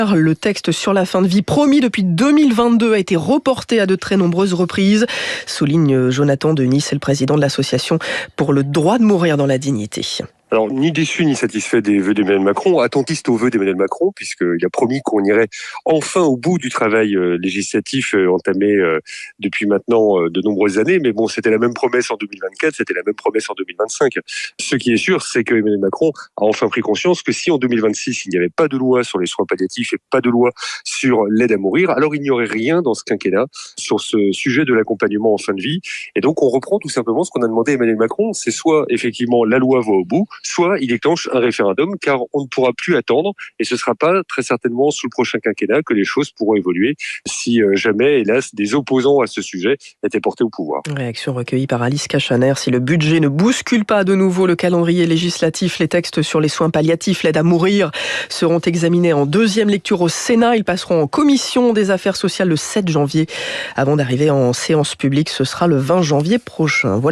Le texte sur la fin de vie promis depuis 2022 a été reporté à de très nombreuses reprises, souligne Jonathan Denis, c'est le président de l'association pour le droit de mourir dans la dignité. Alors, ni déçu ni satisfait des vœux d'Emmanuel Macron, attentiste aux vœux d'Emmanuel Macron, puisqu'il a promis qu'on irait enfin au bout du travail législatif entamé depuis maintenant de nombreuses années. Mais bon, c'était la même promesse en 2024, c'était la même promesse en 2025. Ce qui est sûr, c'est que Emmanuel Macron a enfin pris conscience que si en 2026, il n'y avait pas de loi sur les soins palliatifs et pas de loi sur l'aide à mourir, alors il n'y aurait rien dans ce quinquennat sur ce sujet de l'accompagnement en fin de vie. Et donc, on reprend tout simplement ce qu'on a demandé à Emmanuel Macron, c'est soit effectivement la loi va au bout, soit il déclenche un référendum, car on ne pourra plus attendre, et ce ne sera pas très certainement sous le prochain quinquennat que les choses pourront évoluer si jamais, hélas, des opposants à ce sujet étaient portés au pouvoir. Réaction recueillie par Alice Cachaner. Si le budget ne bouscule pas de nouveau le calendrier législatif, les textes sur les soins palliatifs, l'aide à mourir, seront examinés en deuxième lecture au Sénat. Ils passeront en commission des affaires sociales le 7 janvier, avant d'arriver en séance publique. Ce sera le 20 janvier prochain. Voilà.